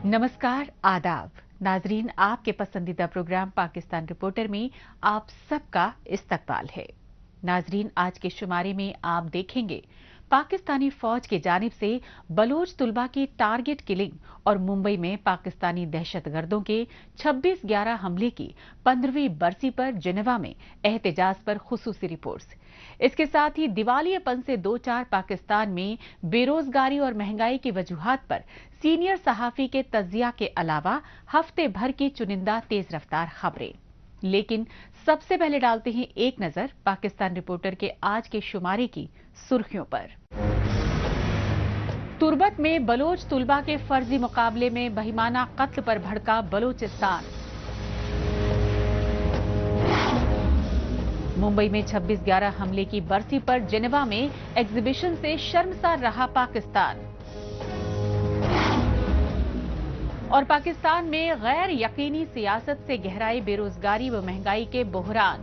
नमस्कार, आदाब नाजरीन, आपके पसंदीदा प्रोग्राम पाकिस्तान रिपोर्टर में आप सबका इस्तकबाल है। नाजरीन, आज के शुमारे में आप देखेंगे पाकिस्तानी फौज की जानिब से बलोच तुलबा की टारगेट किलिंग और मुंबई में पाकिस्तानी दहशतगर्दों के 26/11 हमले की 15वीं बरसी पर जिनेवा में एहतजाज पर खुसूसी रिपोर्ट्स। इसके साथ ही दिवालियापन से दो चार पाकिस्तान में बेरोजगारी और महंगाई की वजूहात पर सीनियर सहाफी के तजिया के अलावा हफ्ते भर की चुनिंदा तेज रफ्तार खबरें। लेकिन सबसे पहले डालते हैं एक नजर पाकिस्तान रिपोर्टर के आज के शुमारे की सुर्खियों पर। तुर्बत में बलोच तुलबा के फर्जी मुकाबले में बहिमाना कत्ल पर भड़का बलोचिस्तान। मुंबई में 26/11 हमले की बरसी पर जिनेवा में एग्जीबिशन से शर्मसार रहा पाकिस्तान। और पाकिस्तान में गैर यकीनी सियासत से गहराई बेरोजगारी व महंगाई के बहरान।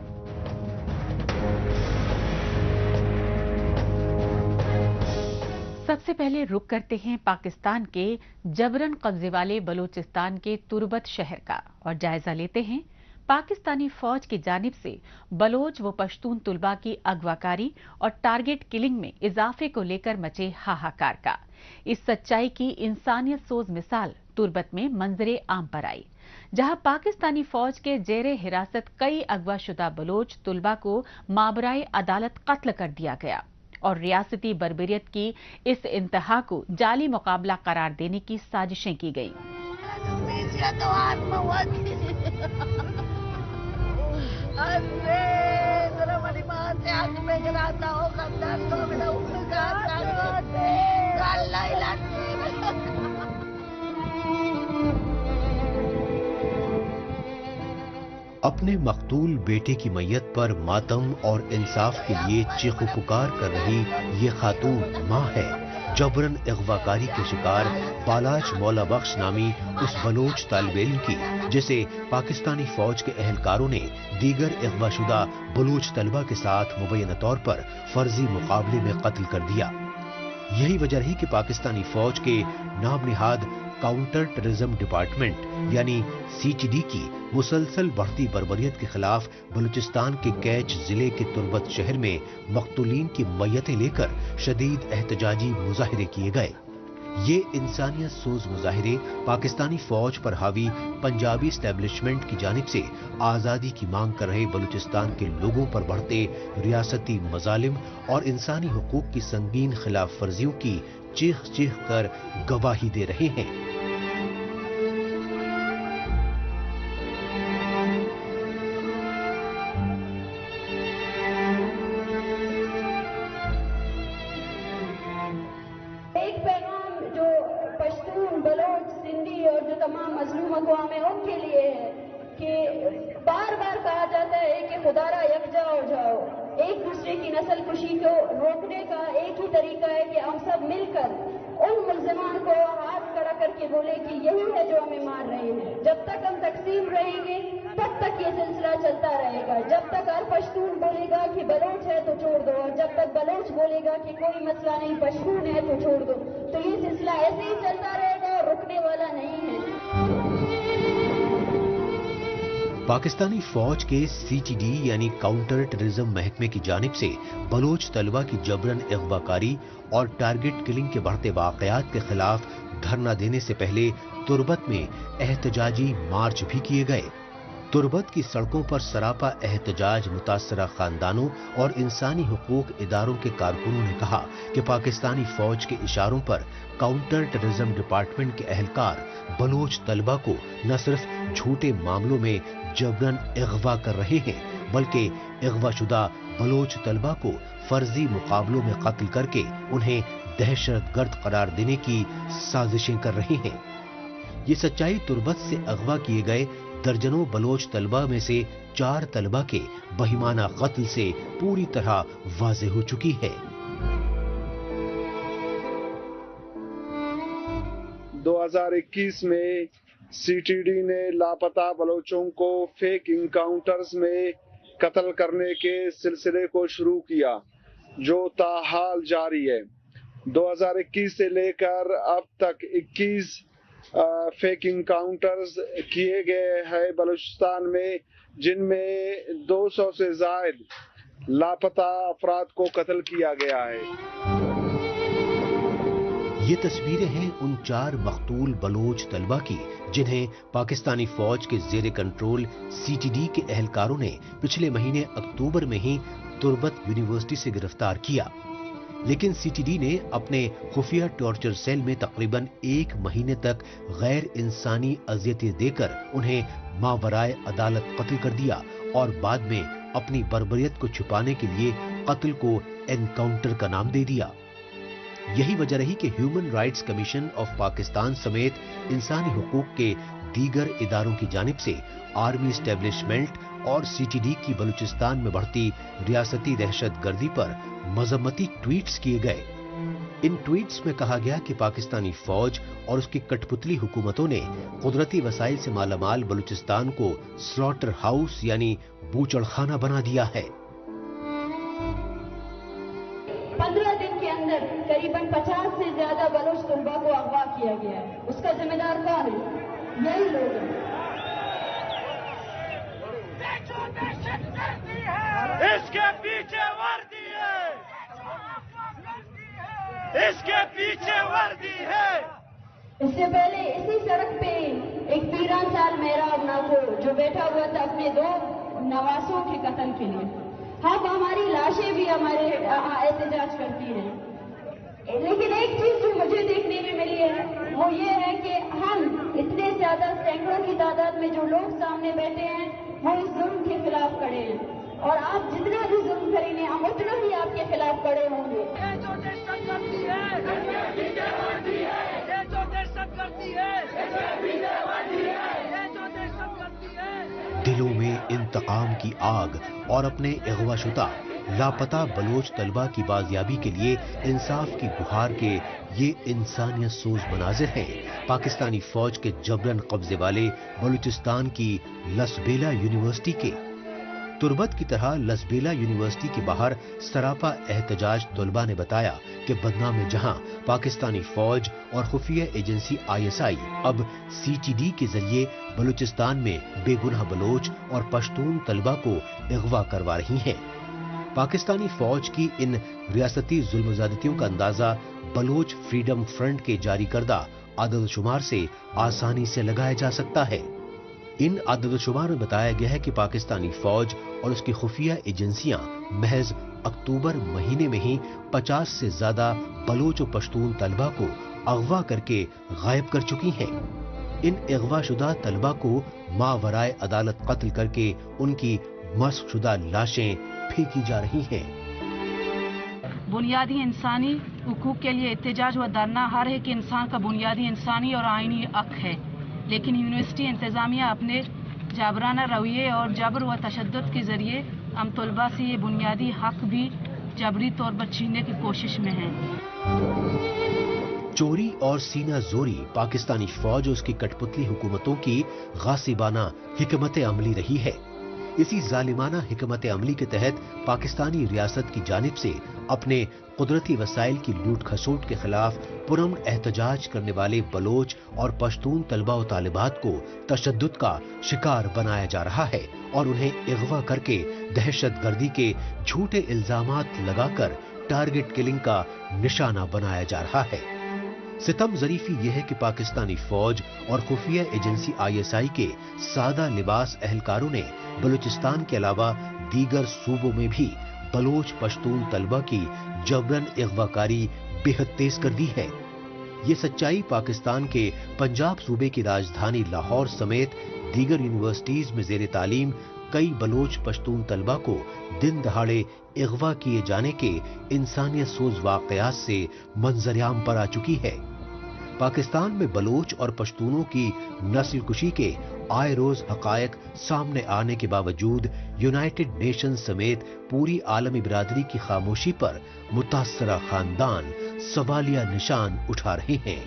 सबसे पहले रुख करते हैं पाकिस्तान के जबरन कब्जे वाले बलूचिस्तान के तुर्बत शहर का और जायजा लेते हैं पाकिस्तानी फौज की जानिब से बलोच व पश्तून तुलबा की अगवाकारी और टारगेट किलिंग में इजाफे को लेकर मचे हाहाकार का। इस सच्चाई की इंसानियत सोज मिसाल तुर्बत में मंजरे आम पर आई, जहां पाकिस्तानी फौज के जेरे हिरासत कई अगवाशुदा बलोच तुलबा को माबराए अदालत कत्ल कर दिया गया और रियासती बर्बरियत की इस इंतहा को जाली मुकाबला करार देने की साजिशें की गईं। अपने मकतूल बेटे की मैयत पर मातम और इंसाफ के लिए चीखो पुकार कर रही ये खातून माँ है। जबरन अगवाकारी के शिकार बालाज मौला बख्श नामी उस बलोच तालिब इल्म की, जिसे पाकिस्तानी फौज के एहलकारों ने दीगर अगवाशुदा बलोच तलबा के साथ मुबैना तौर पर फर्जी मुकाबले में कत्ल कर दिया। यही वजह रही कि पाकिस्तानी फौज के नाम निहाद काउंटर टेररिज्म डिपार्टमेंट यानी सीटीडी की मुसलसल बढ़ती बर्बरियत के खिलाफ बलूचिस्तान के कैच जिले के तुर्बत शहर में मकतूलीन की मैयतें लेकर शदीद एहतजाजी मुजाहिरे किए गए। ये इंसानियत सोज मुजाहिरे पाकिस्तानी फौज पर हावी पंजाबी एस्टेब्लिशमेंट की जानिब से आज़ादी की मांग कर रहे बलूचिस्तान के लोगों पर बढ़ते रियासती मजालिम और इंसानी हुकूक की संगीन खिलाफ वर्जियों की चीख चीख कर गवाही दे रहे हैं। तमाम मजलूम अक़वाम है उनके लिए है कि बार बार कहा जाता है कि खुदारा यकजा हो जाओ। एक दूसरे की नस्ल कुशी को रोकने का एक ही तरीका है कि हम सब मिलकर उन मुल्ज़िमान को हाथ खड़ा करके बोले कि यही है जो हमें मार रहे हैं। जब तक हम तकसीम रहेंगे तब तक ये सिलसिला चलता रहेगा। जब तक हर पश्तून बोलेगा कि बलोच है तो छोड़ दो, और जब तक बलोच बोलेगा कि कोई मसला नहीं पश्तून है तो छोड़ दो, तो ये सिलसिला ऐसे ही चलता रहेगा और रुकने वाला नहीं है। पाकिस्तानी फौज के सीटीडी यानी काउंटर टेररिज्म महकमे की जानिब से बलोच तलबा की जबरन अगवाकारी और टारगेट किलिंग के बढ़ते वाकयात के खिलाफ धरना देने से पहले तुर्बत में एहतजाजी मार्च भी किए गए। तुर्बत की सड़कों पर सरापा एहतजाज मुतासरा खानदानों और इंसानी हुकूक इदारों के कारकुनों ने कहा कि पाकिस्तानी फौज के इशारों पर काउंटर टेररिज्म डिपार्टमेंट के एहलकार बलोच तलबा को न सिर्फ झूठे मामलों में जबरन अगवा कर रहे हैं, बल्कि अगवाशुदा बलोच तलबा को फर्जी मुकाबलों में कत्ल करके उन्हें दहशतगर्द करार देने की साजिशें कर रहे हैं। ये सच्चाई तुर्बत से अगवा किए गए दर्जनों बलोच तलबा में से 4 तलबा के बहिमाना कत्ल से पूरी तरह वाज़े हो चुकी है। 2021 में सीटीडी ने लापता बलोचों को फेक इनकाउंटर्स में कत्ल करने के सिलसिले को शुरू किया, जो ताहाल जारी है। 2021 से लेकर अब तक 21 फेक इनकाउंटर्स किए गए हैं बलूचिस्तान में, जिनमें 200 से ज्यादा लापता अफराद को कत्ल किया गया है। ये तस्वीरें हैं उन 4 मकतूल बलोच तलबा की जिन्हें पाकिस्तानी फौज के जेर कंट्रोल सीटीडी के एहलकारों ने पिछले महीने अक्टूबर में ही तुर्बत यूनिवर्सिटी से गिरफ्तार किया। लेकिन सीटीडी ने अपने खुफिया टॉर्चर सेल में तकरीबन 1 महीने तक गैर इंसानी अजियतें देकर उन्हें मावराए अदालत कत्ल कर दिया और बाद में अपनी बर्बरियत को छुपाने के लिए कत्ल को एनकाउंटर का नाम दे दिया। यही वजह रही कि human rights commission of Pakistan समेत इंसानी हुकूक के दीगर इदारों की जानिब से आर्मी एस्टेब्लिशमेंट और सीटीडी की बलूचिस्तान में बढ़ती रियासती दहशतगर्दी पर मजम्मती ट्वीट्स किए गए। इन ट्वीट्स में कहा गया कि पाकिस्तानी फौज और उसकी कठपुतली हुकूमतों ने कुदरती वसाइल से मालामाल बलूचिस्तान को स्लॉटर हाउस यानी बूचड़खाना बना दिया है। 15 दिन के अंदर करीबन 50 से ज्यादा बलोच तलबा को अगवा किया गया है। उसका जिम्मेदार कौन है? यही लोग हैं। इसके पीछे वर्दी है, इसके पीछे वर्दी है। इससे पहले इसी सड़क पे एक पीरान साल मेहराब नाको जो बैठा हुआ था अपने 2 नवासों के कत्ल के लिए। अब हमारी लाशें भी हमारे एहतजाज करती हैं। लेकिन एक चीज जो मुझे देखने में मिली है वो ये है कि हम इतने ज्यादा सैकड़ों की तादाद में जो लोग सामने बैठे हैं वो इस जुल्म के खिलाफ खड़े हैं, और आप जितना भी जुल्म करेंगे हम उतना ही आपके खिलाफ खड़े होंगे। ये जो दहशत करती है, ये जो दहशत करती है, ये जो दहशत करती है। दिलों में इंतकाम की आग और अपने अगवाशुदा लापता बलोच तलबा की बाजियाबी के लिए इंसाफ की गुहार के ये इंसानियत सोज मनाजिर हैं पाकिस्तानी फौज के जबरन कब्जे वाले बलूचिस्तान की लसबेला यूनिवर्सिटी के। तुर्बत की तरह लसबेला यूनिवर्सिटी के बाहर सरापा एहतजाज तलबा ने बताया कि बदनाम में जहां पाकिस्तानी फौज और खुफिया एजेंसी ISI अब CTD के जरिए बलूचिस्तान में बेगुनाह बलोच और पश्तून तलबा को अगवा करवा रही हैं। पाकिस्तानी फौज की इन रियासती जुल्म-ज़्यादतियों का अंदाजा बलोच फ्रीडम फ्रंट के जारी करदा आदद-शुमार से आसानी से लगाया जा सकता है। इन आदद-शुमार में बताया गया है कि पाकिस्तानी फौज और उसकी खुफिया एजेंसियां महज अक्टूबर महीने में ही 50 से ज्यादा बलोच और पश्तून तलबा को अगवा करके गायब कर चुकी हैं। इन अगवाशुदा तलबा को मावराए अदालत कत्ल करके उनकी मस्कशुदा लाशें फेंकी जा रही हैं। बुनियादी इंसानी हुकूक के लिए एहतजाज व धरना हर एक इंसान का बुनियादी इंसानी और आईनी हक है, लेकिन यूनिवर्सिटी इंतजामिया अपने जाबराना रवैये और जबर व तशद्दुद के जरिए हम तलबा से ये बुनियादी हक भी जबरी तौर पर छीनने की कोशिश में है। चोरी और सीना जोरी पाकिस्तानी फौज और उसकी कठपुतली हुकूमतों की गासिबाना हिकमत अमली रही है। इसी जालिमाना हिकमत अमली के तहत पाकिस्तानी रियासत की जानिब से अपने कुदरती वसाइल की लूट खसोट के खिलाफ पुरअमन एहतजाज करने वाले बलोच और पश्तून तलबा और तालिबात को तशद्दुद का शिकार बनाया जा रहा है और उन्हें अगवा करके दहशतगर्दी के झूठे इल्जामात लगाकर टारगेट किलिंग का निशाना बनाया जा रहा है। सितम ज़रीफी यह है कि पाकिस्तानी फौज और खुफिया एजेंसी ISI के सादा लिबास एहलकारों ने बलूचिस्तान के अलावा दीगर सूबों में भी बलोच पश्तून तलबा की जबरन अगवाकारी बेहद तेज कर दी है। ये सच्चाई पाकिस्तान के पंजाब सूबे की राजधानी लाहौर समेत दीगर यूनिवर्सिटीज में जेर तालीम कई बलोच पश्तून तलबा को दिन दहाड़े अगवा किए जाने के इंसानियत सोज वाकयात से मंजर-ए-आम पर आ चुकी है। पाकिस्तान में बलोच और पश्तूनों की नस्ल कुशी के आए रोज हकायक सामने आने के बावजूद यूनाइटेड नेशंस समेत पूरी आलमी बिरादरी की खामोशी पर मुतासरा खानदान सवालिया निशान उठा रहे हैं।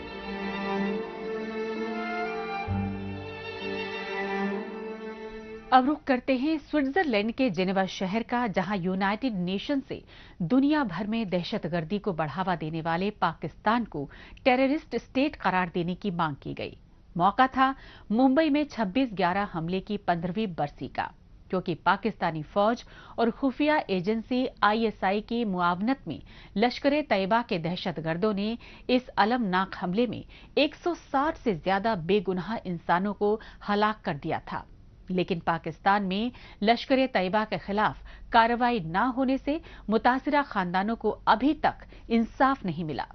अब रुख करते हैं स्विट्जरलैंड के जेनेवा शहर का, जहां यूनाइटेड नेशन से दुनिया भर में दहशतगर्दी को बढ़ावा देने वाले पाकिस्तान को टेररिस्ट स्टेट करार देने की मांग की गई। मौका था मुंबई में 26/11 हमले की 15वीं बरसी का, क्योंकि पाकिस्तानी फौज और खुफिया एजेंसी आईएसआई की मुआवनत में लश्कर तैयबा के दहशतगर्दों ने इस अलमनाक हमले में 160 से ज्यादा बेगुनाह इंसानों को हलाक कर दिया था। लेकिन पाकिस्तान में लश्कर तैयबा के खिलाफ कार्रवाई न होने से मुतासिरा खानदानों को अभी तक इंसाफ नहीं मिला।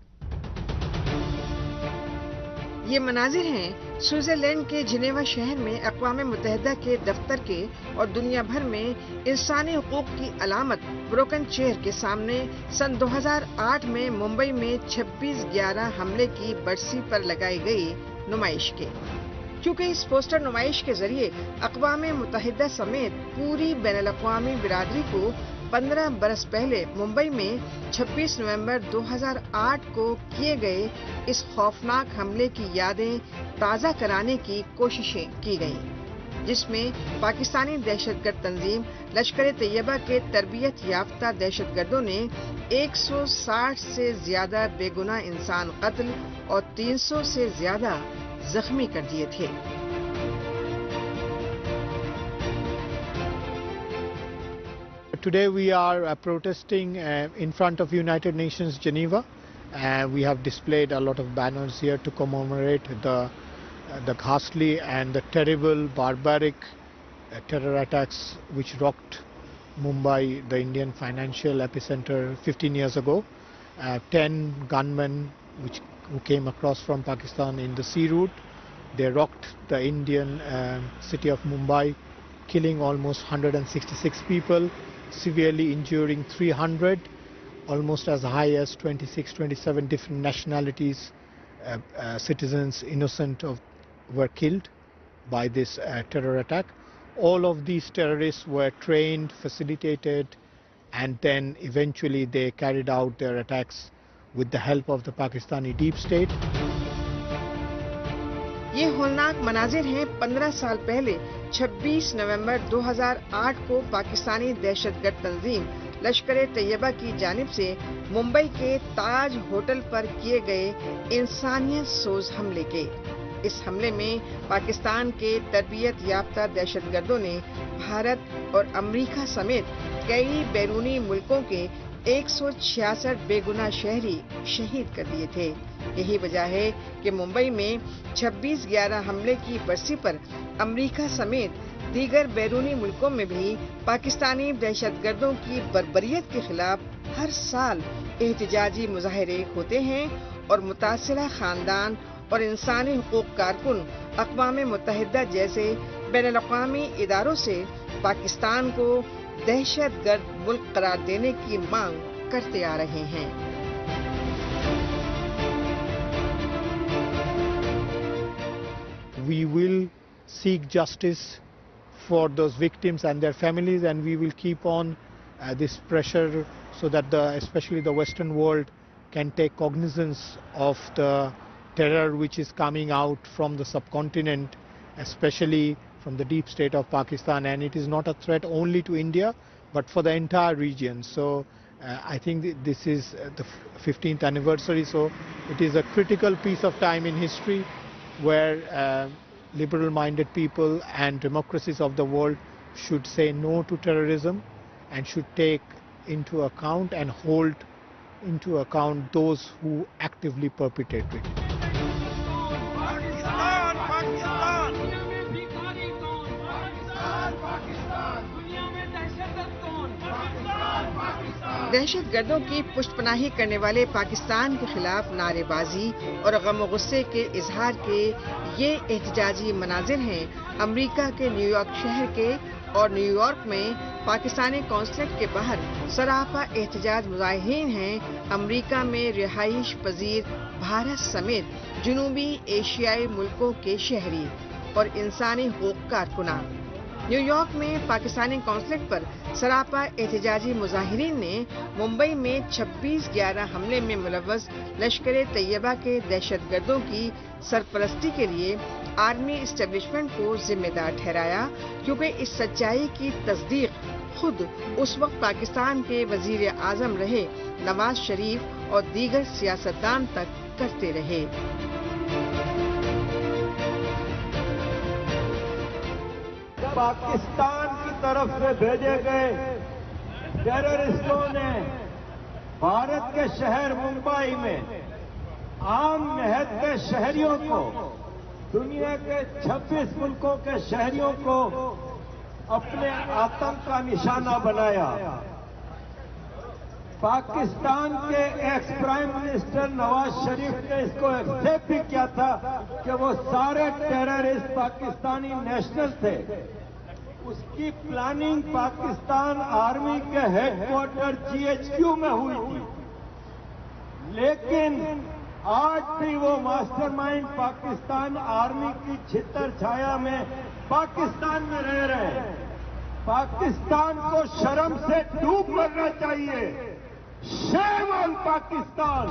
ये मनाजिर हैं स्विट्जरलैंड के जिनेवा शहर में अक़वाम मुत्तहिदा के दफ्तर के और दुनिया भर में इंसानी हुकूक की अलामत ब्रोकन चेयर के सामने सन 2008 में मुंबई में 26/11 हमले की बरसी पर लगाई गई नुमाइश के। क्योंकि इस पोस्टर नुमाइश के जरिए अक़वाम मुत्तहिदा समेत पूरी बैनुल-अक़वामी बिरादरी को 15 बरस पहले मुंबई में 26 नवंबर 2008 को किए गए इस खौफनाक हमले की यादें ताज़ा कराने की कोशिशें की गईं, जिसमें पाकिस्तानी दहशतगर्द तंजीम लश्कर तैयबा के तरबियत याफ्ता दहशतगर्दों ने 160 से ज्यादा बेगुनाह इंसान कत्ल और 300 से ज्यादा जख्मी कर दिए थे। Today we are protesting in front of United Nations Geneva. We have displayed a lot of banners here to commemorate the ghastly and the terrible barbaric terror attacks which rocked Mumbai, the Indian financial epicenter, 15 years ago. 10 gunmen who came across from Pakistan in the sea route. They rocked the Indian city of Mumbai, killing almost 166 people, severely injuring 300, almost as high as 27 different nationalities, citizens innocent were killed by this terror attack. All of these terrorists were trained, facilitated, and then eventually they carried out their attacks with the help of the Pakistani deep state. ये होलनाक मनाजिर हैं 15 साल पहले 26 नवंबर 2008 को पाकिस्तानी दहशतगर्द तंजीम लश्कर तैयबा की जानिब से मुंबई के ताज hotel पर किए गए इंसानियत सोज हमले के। इस हमले में पाकिस्तान के तरबियत याफ्ता दहशतगर्दों ने भारत और अमेरिका समेत कई बैरूनी मुल्कों के 166 बेगुनाह शहरी शहीद कर दिए थे। यही वजह है कि मुंबई में 26/11 हमले की बरसी पर अमेरिका समेत दीगर बैरूनी मुल्कों में भी पाकिस्तानी दहशतगर्दों की बर्बरियत के खिलाफ हर साल एहतजाजी मुजाहरे होते हैं और मुतासिरा खानदान और इंसानी हुकूक कारकुन अक़वाम मुत्तहिदा जैसे बैनुल-अक़वामी इदारों से पाकिस्तान को दहशतगर्द मुल्क करार देने की मांग करते आ रहे हैं। We will seek justice for those victims and their families, and we will keep on this pressure so that especially the Western world can take cognizance of the terror which is coming out from the subcontinent, especially from the deep state of Pakistan, and it is not a threat only to India but for the entire region. So I think this is the 15th anniversary, so it is a critical piece of time in history where liberal-minded people and democracies of the world should say no to terrorism and should take into account and hold into account those who actively perpetrate it. दहशतगर्दों की पुष्टपनाही करने वाले पाकिस्तान के खिलाफ नारेबाजी और गम गुस्से के इजहार के ये एहतजाजी मनाजिर हैं अमेरिका के न्यूयॉर्क शहर के, और न्यूयॉर्क में पाकिस्तानी कौंसलेट के बाहर सरापा एहतजाज मुजाहिरीन हैं अमेरिका में रिहाइश पजीर भारत समेत जनूबी एशियाई मुल्कों के शहरी और इंसानी हुकूक कारकुनान। न्यूयॉर्क में पाकिस्तानी कौंसलेट पर सरापा एहतजाजी मुजाहिरीन ने मुंबई में 26/11 हमले में मुलव्वस लश्कर तैयबा के दहशतगर्दों की सरपरस्ती के लिए आर्मी इस्टेब्लिशमेंट को जिम्मेदार ठहराया, क्योंकि इस सच्चाई की तस्दीक खुद उस वक्त पाकिस्तान के वजीर आजम रहे नवाज शरीफ और दीगर सियासतदान तक करते रहे। پاکستان کی طرف سے بھیجے گئے ٹیررسٹوں نے بھارت کے شہر ممبئی میں عام نہاد کے شہریوں کو، دنیا کے 26 ملکوں کے شہریوں کو اپنے آتنک کا نشانہ بنایا۔ پاکستان کے ex prime minister Nawaz Sharif نے اس کو ایکسپٹ بھی کیا تھا کہ وہ سارے ٹیررسٹ پاکستانی نیشنل تھے۔ اس کی پلاننگ پاکستان آرمی کے ہیڈ کوارٹر GHQ میں ہوئی تھی، لیکن آج بھی وہ ماسٹر مائنڈ پاکستان آرمی کی چھتر چھایا میں پاکستان میں رہ رہے ہیں۔ پاکستان کو شرم سے ڈوب مرنا چاہیے۔ شیم آن پاکستان۔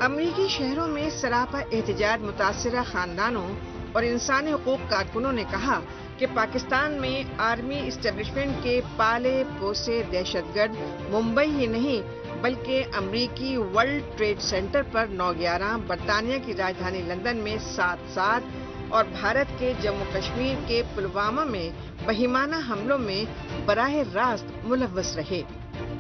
امریکی شہروں میں سراپا احتجاج متاثرہ خاندانوں اور انسانی حقوق کارکنوں نے کہا کہ پاکستان میں آرمی اسٹیبلشمنٹ کے پالے پوسے دہشت گرد ممبئی ہی نہیں بلکہ امریکی ورلڈ ٹریڈ سینٹر پر 9/11، برطانیہ کی راجدھانی لندن میں 7/7 اور بھارت کے جموں کشمیر کے پلوامہ میں بہیمانہ حملوں میں براہ راست ملوث رہے۔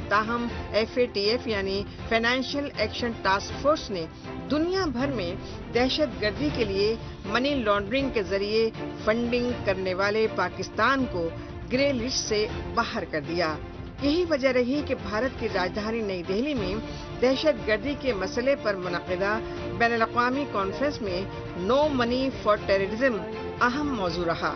تاہم FATF یعنی فائنینشیل ایکشن ٹاسک فورس نے دنیا بھر میں دہشت گردی کے لیے منی لانڈرنگ کے ذریعے فنڈنگ کرنے والے پاکستان کو گرے لسٹ سے باہر کر دیا۔ یہی وجہ رہی کہ بھارت کی راجدھانی نئی دہلی میں دہشت گردی کے مسئلے پر منعقدہ بین الاقوامی کانفرنس میں نو منی فار ٹیررزم اہم موضوع رہا،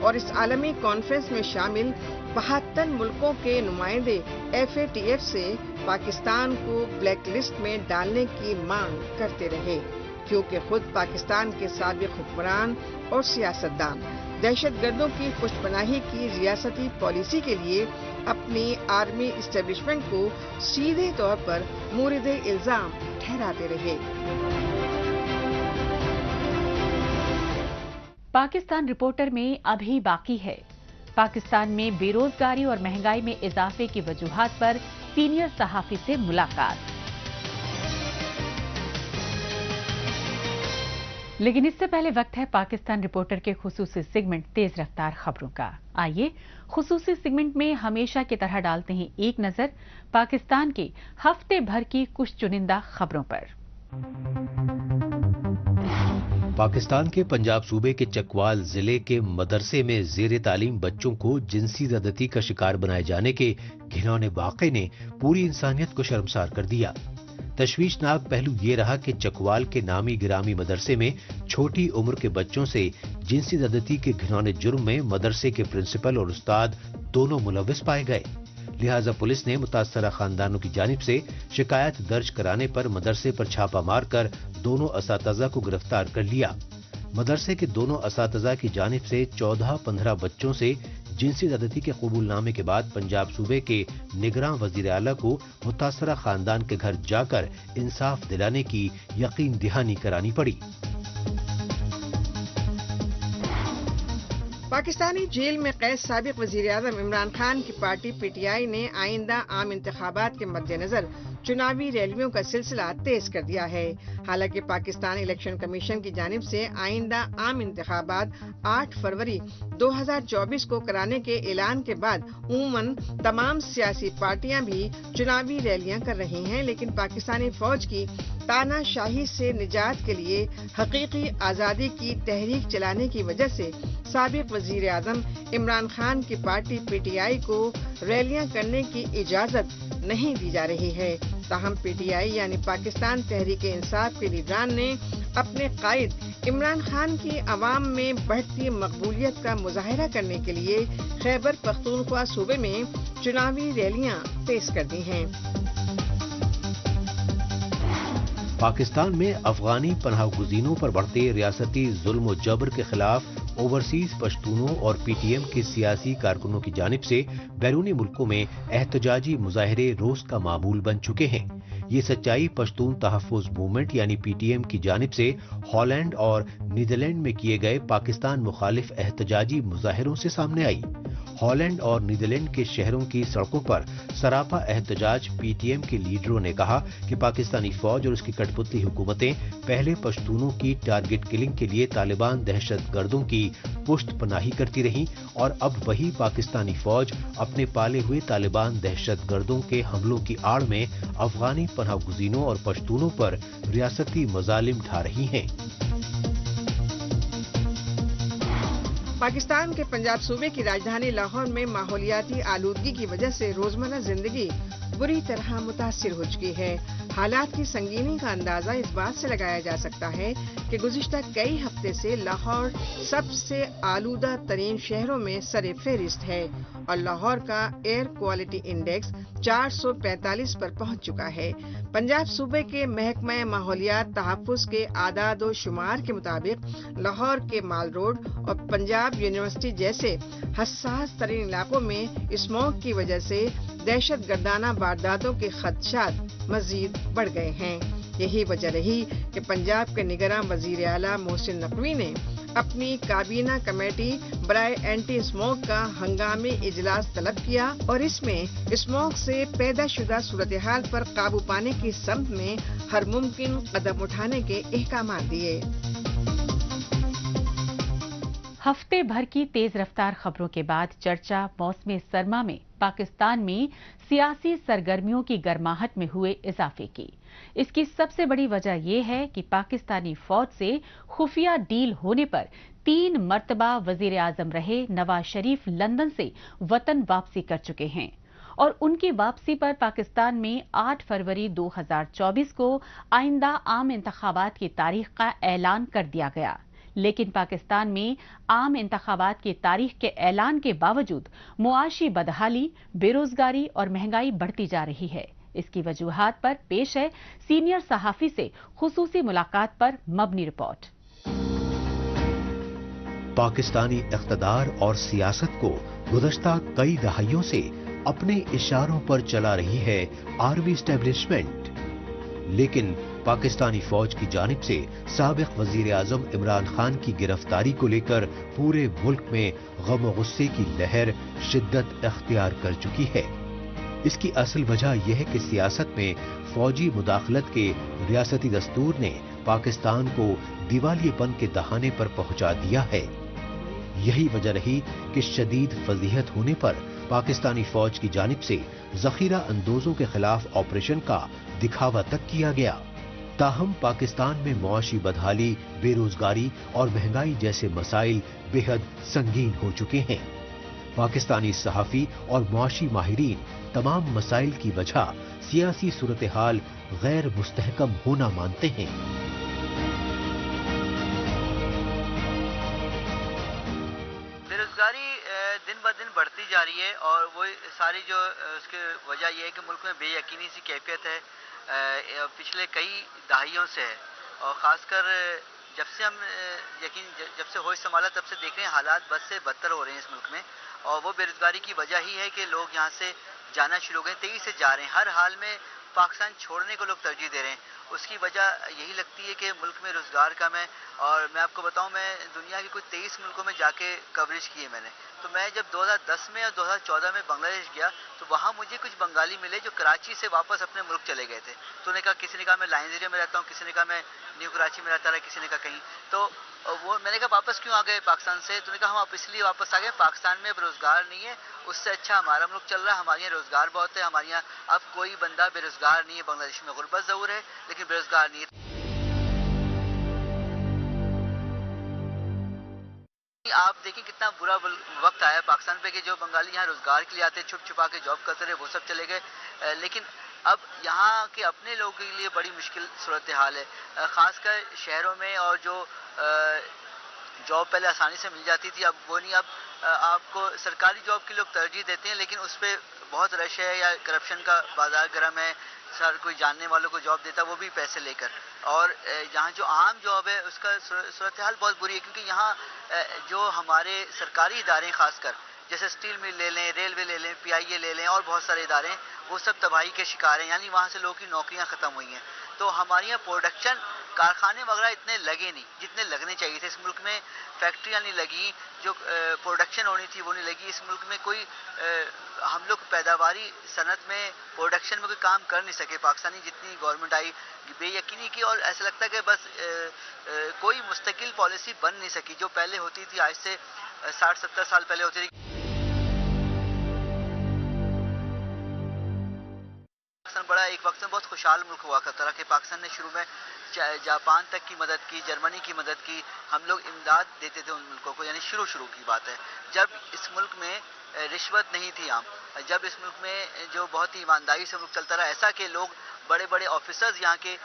اور اس عالمی کانفرنس میں شامل 72 ملکوں کے نمائندے FATF سے پاکستان کو بلیک لسٹ میں ڈالنے کی مانگ کرتے رہے، کیونکہ خود پاکستان کے سابق حکمران اور سیاستدان دہشت گردوں کی پشت پناہی کی ریاستی پالیسی کے لیے اپنی آرمی اسٹیبلشمنٹ کو سیدھے طور پر مورد الزام ٹھہراتے رہے۔ پاکستان رپورٹر میں ابھی باقی ہے۔ پاکستان میں بے روزگاری اور مہنگائی میں اضافے کی وجوہات پر سینئر صحافی سے ملاقات۔ لیکن اس سے پہلے وقت ہے پاکستان رپورٹر کے خصوصی سیگمنٹ تیز رفتار خبروں کا۔ آئیے خصوصی سیگمنٹ میں ہمیشہ کی طرح ڈالتے ہیں ایک نظر پاکستان کے ہفتے بھر کی کچھ چنندہ خبروں پر۔ پاکستان کے پنجاب صوبے کے چکوال ضلع کے مدرسے میں زیر تعلیم بچوں کو جنسی زیادتی کا شکار بنائے جانے کے گھناؤنے واقعے نے پوری انسانیت کو شرمسار کر دیا۔ تشویشناک پہلو یہ رہا کہ چکوال کے نامی گرامی مدرسے میں چھوٹی عمر کے بچوں سے جنسی زیادتی کے گھناؤنے جرم میں مدرسے کے پرنسپل اور استاد دونوں ملوث پائے گئے، لہٰذا پولیس نے متاثرہ خاندانوں کی جانب سے شکایت درج کرانے پر مدرسے پر چھاپہ مار کر دونوں اساتذہ کو گرفتار کر لیا۔ مدرسے کے دونوں اساتذہ کی جانب سے 14-15 بچوں سے جنسی زیادتی کے قبول نامے کے بعد پنجاب صوبے کے نگراں وزیر اعلیٰ کو متاثرہ خاندان کے گھر جا کر انصاف دلانے کی یقین دہانی کرانی پڑی۔ پاکستانی جیل میں قید سابق وزیر اعظم عمران خان کی پارٹی PTI نے آئندہ عام انتخابات کے مد نظر چناوی ریلیوں کا سلسلہ تیز کر دیا ہے۔ حالانکہ پاکستان الیکشن کمیشن کی جانب سے آئندہ عام انتخابات 8 فروری 2024 کو کرانے کے اعلان کے بعد عموماً تمام سیاسی پارٹیاں بھی چناوی ریلیاں کر رہی ہیں، لیکن پاکستانی فوج کی تانا شاہی سے نجات کے لیے حقیقی آزادی کی تحریک چلانے کی وجہ سے سابق وزیر اعظم عمران خان کی پارٹی PTI کو ریلیاں کرنے کی اجازت نہیں دی جا رہی ہے۔ تاہم PTI یعنی پاکستان تحریک انصاف کے لیڈران نے اپنے قائد عمران خان کی عوام میں بڑھتی مقبولیت کا مظاہرہ کرنے کے لیے خیبر پختونخوا صوبے میں چناوی ریلیاں تیز کر دی ہیں۔ پاکستان میں افغانی پناہ گزینوں پر بڑھتے ریاستی ظلم و جبر کے خلاف اوورسیز پشتونوں اور PTM کے سیاسی کارکنوں کی جانب سے بیرونی ملکوں میں احتجاجی مظاہرے روز کا معمول بن چکے ہیں۔ یہ سچائی پشتون تحفظ موومنٹ یعنی PTM کی جانب سے ہالینڈ اور نیدرلینڈ میں کیے گئے پاکستان مخالف احتجاجی مظاہروں سے سامنے آئی۔ हॉलैंड और नीदरलैंड के शहरों की सड़कों पर सरापा एहतजाज पीटीएम के लीडरों ने कहा कि पाकिस्तानी फौज और उसकी कठपुतली हुकूमतें पहले पश्तूनों की टारगेट किलिंग के लिए तालिबान दहशतगर्दों की पुष्ट पनाही करती रहीं और अब वही पाकिस्तानी फौज अपने पाले हुए तालिबान दहशतगर्दों के हमलों की आड़ में अफगानी पनाहगुज़ीनों और पश्तूनों पर रियासती मजालिम ढा रही हैं। पाकिस्तान के पंजाब सूबे की राजधानी लाहौर में माहौलियाती आलूदगी की वजह से रोजमर्रा जिंदगी बुरी तरह मुतासिर हो चुकी है। हालात की संगीनी का अंदाजा इस बात से लगाया जा सकता है कि गुज़िश्ता कई हफ्ते से लाहौर सबसे आलूदा तरीन शहरों में सरे फहरिस्त है और लाहौर का एयर क्वालिटी इंडेक्स 445 पर पहुंच चुका है। पंजाब सूबे के महकमा माहौलियात तहफ़्फ़ुज़ के आदाद व शुमार के मुताबिक लाहौर के माल रोड और पंजाब यूनिवर्सिटी जैसे हसास तरीन इलाकों में स्मॉग की वजह से दहशत गर्दाना वारदातों के खदशात मजीद बढ़ गए हैं। यही वजह रही कि पंजाब के निगरान वजीर आला मोहसिन नकवी ने अपनी काबीना कमेटी बराए एंटी स्मोक का हंगामी इजलास तलब किया और इसमें स्मोक से पैदा शुदा सूरत हाल पर काबू पाने की सम्त में हर मुमकिन कदम उठाने के अहकाम दिए। हफ्ते भर की तेज रफ्तार खबरों के बाद चर्चा मौसम सरमा में पाकिस्तान में सियासी सरगर्मियों की गर्माहट में हुए इजाफे की। इसकी सबसे बड़ी वजह यह है कि पाकिस्तानी फौज से खुफिया डील होने पर 3 मर्तबा वजीर आजम रहे नवाज शरीफ लंदन से वतन वापसी कर चुके हैं और उनकी वापसी पर पाकिस्तान में 8 फरवरी 2024 को आइंदा आम इंतखाबात की तारीख का ऐलान कर दिया गया। लेकिन पाकिस्तान में आम इंतखाबात की तारीख के ऐलान के बावजूद मुआशी बदहाली, बेरोजगारी और महंगाई बढ़ती जा रही है। इसकी वजूहात पर पेश है सीनियर सहाफी से खुसूसी मुलाकात पर मबनी रिपोर्ट। पाकिस्तानी इख्तदार और सियासत को गुज़श्ता कई दहाइयों से अपने इशारों पर चला रही है आर्मी एस्टेब्लिशमेंट, लेकिन पाकिस्तानी फौज की जानिब से साबिक वजीर आजम इमरान खान की गिरफ्तारी को लेकर पूरे मुल्क में गम और गुस्से की लहर शिद्दत इख्तियार कर चुकी है। इसकी असल वजह यह है कि सियासत में फौजी मुदाखलत के रियासती दस्तूर ने पाकिस्तान को दिवालियेपन के दहाने पर पहुंचा दिया है। यही वजह रही कि शदीद फजीहत होने पर पाकिस्तानी फौज की जानिब से जखीरा अंदोजों के खिलाफ ऑपरेशन का दिखावा तक किया गया। ताहम पाकिस्तान में मुआशी बदहाली, बेरोजगारी और महंगाई जैसे मसाइल बेहद संगीन हो चुके हैं। पाकिस्तानी सहाफी और मुआशी माहिरीन तमाम मसाइल की वजह सियासी सूरत हाल गैर मुस्तहकम होना मानते हैं। बेरोजगारी दिन ब दिन बढ़ती जा रही है और वो सारी जो उसकी वजह यह है कि मुल्क में बेयकीनी सी कैफियत है, पिछले कई दहाइयों से है और ख़ासकर जब से होश संभाला तब से देख रहे हैं हालात बद से बदतर हो रहे हैं इस मुल्क में और वो बेरोजगारी की वजह ही है कि लोग यहाँ से जाना शुरू हो गए, तेजी से जा रहे हैं। हर हाल में पाकिस्तान छोड़ने को लोग तरजीह दे रहे हैं। उसकी वजह यही लगती है कि मुल्क में रोज़गार कम है और मैं आपको बताऊं, मैं दुनिया के कुछ 23 मुल्कों में जाके कवरेज की है मैंने। तो मैं जब 2010 में और 2014 में बांग्लादेश गया तो वहाँ मुझे कुछ बंगाली मिले जो कराची से वापस अपने मुल्क चले गए थे। तो उन्होंने कहा, किसी ने कहा मैं लाइन्स एरिया में रहता हूँ, किसी ने कहा मैं न्यू कराची में रहता रहा, किसी ने कहा कहीं। तो वो मैंने कहा वापस क्यों आ गए पाकिस्तान से? तो उन्होंने कहा हम आप इसलिए वापस आ गए, पाकिस्तान में अब रोज़गार नहीं है, उससे अच्छा हमारा मुल्क चल रहा है, हमारे यहाँ रोज़गार बहुत है, हमारे यहाँ अब कोई बंदा बेरोज़गार नहीं है। बांग्लादेश में गुर्बत ज़रूर है लेकिन बेरोज़गार नहीं है। आप देखिए कितना बुरा वक्त आया पाकिस्तान पे कि जो बंगाली यहाँ रोजगार के लिए आते, छुप छुपा के जॉब करते रहे, वो सब चले गए। लेकिन अब यहाँ के अपने लोगों के लिए बड़ी मुश्किल सूरत हाल है, खासकर शहरों में। और जो जॉब पहले आसानी से मिल जाती थी अब वो नहीं। अब आपको सरकारी जॉब के लोग तरजीह देते हैं लेकिन उस पर बहुत रश है या करप्शन का बाजार गर्म है, सर कोई जानने वालों को जॉब देता वो भी पैसे लेकर। और यहाँ जो आम जॉब है उसका सूरत हाल बहुत बुरी है क्योंकि यहाँ जो हमारे सरकारी इदारे खासकर जैसे स्टील मिल ले लें, रेलवे ले लें, PIA ले लें और बहुत सारे इदारे वो सब तबाही के शिकार हैं, यानी वहाँ से लोगों की नौकरियाँ ख़त्म हुई हैं। تو ہمارے یہاں پروڈکشن کارخانے وغیرہ اتنے لگے نہیں جتنے لگنے چاہیے تھے. اس ملک میں فیکٹریاں نہیں لگی, جو پروڈکشن ہونی تھی وہ نہیں لگی. اس ملک میں کوئی ہم لوگ پیداواری صنعت میں پروڈکشن میں کوئی کام کر نہیں سکے. پاکستانی جتنی گورنمنٹ آئی بے یقینی کی, اور ایسا لگتا ہے کہ بس کوئی مستقل پالیسی بن نہیں سکی جو پہلے ہوتی تھی, آج سے 60-70 سال پہلے ہوتی تھی. پاکستان بڑا ایک وقت میں بہت خوشحال ملک ہوا کرتا رہا کہ پاکستان نے شروع میں جاپان تک کی مدد کی, جرمنی کی مدد کی, ہم لوگ امداد دیتے تھے ان ملکوں کو. یعنی شروع کی بات ہے جب اس ملک میں رشوت نہیں تھی عام, جب اس ملک میں جو بہت ہی ایمانداری سے ملک چلتا رہا, ایسا کہ لوگ بڑے بڑے آفیسرز یہاں کے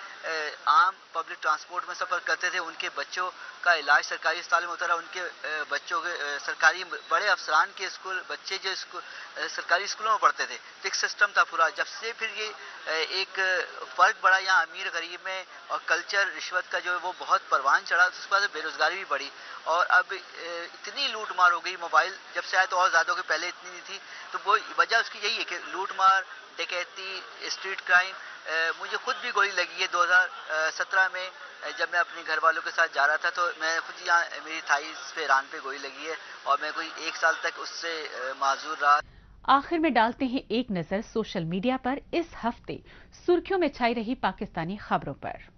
عام پبلک ٹرانسپورٹ میں سفر کرتے تھے, ان کے بچوں کا علاج سرکاری اسپتال میں ہوتا رہا, ان کے بچوں کے سرکاری بڑے افسران کے اسکول بچے جو سرکاری اسکولوں میں پڑھتے تھے. ایک سسٹم تھا پورا. جب سے پھر یہ ایک فرق بڑا یہاں امیر غریب میں, اور کلچر رشوت کا جو ہے وہ بہت پروان چڑھا, اس کے بعد بے روزگاری بھی بڑھی, اور اب اتنی لوٹ مار ہو گئی. موبائل جب سے آئے تو اور زیادہ ہو گئی, پہلے اتنی نہیں تھی. تو وہ وجہ اس کی یہی ہے کہ لوٹ مار, ڈکیتی, اسٹریٹ کرائم. مجھے خود بھی گولی لگی ہے 2017 میں, جب میں اپنے گھر والوں کے ساتھ جا رہا تھا تو میں خود یہاں میری تھائیز پہ ران پہ گولی لگی ہے, اور میں کوئی 1 سال تک اس سے معذور رہا. آخر میں ڈالتے ہیں ایک نظر سوشل میڈیا پر اس ہفتے سرخیوں میں چھائی رہی پاکستانی خبروں پر.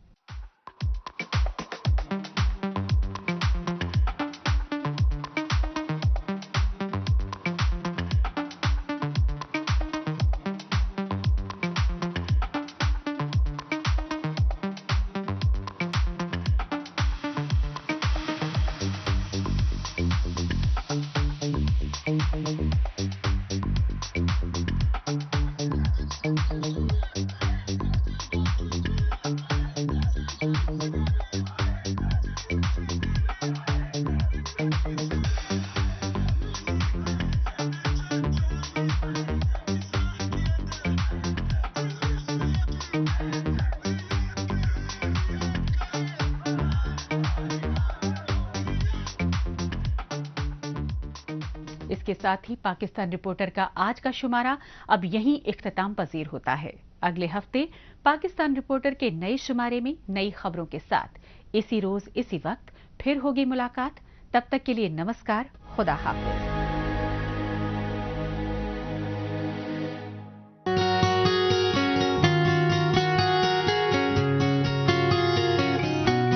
اس کے ساتھ ہی پاکستان رپورٹر کا آج کا شمارہ اب یہیں اختتام پذیر ہوتا ہے. اگلے ہفتے پاکستان رپورٹر کے نئے شمارے میں نئی خبروں کے ساتھ اسی روز اسی وقت پھر ہوگی ملاقات. تب تک کے لیے نمسکار, خدا حافظ.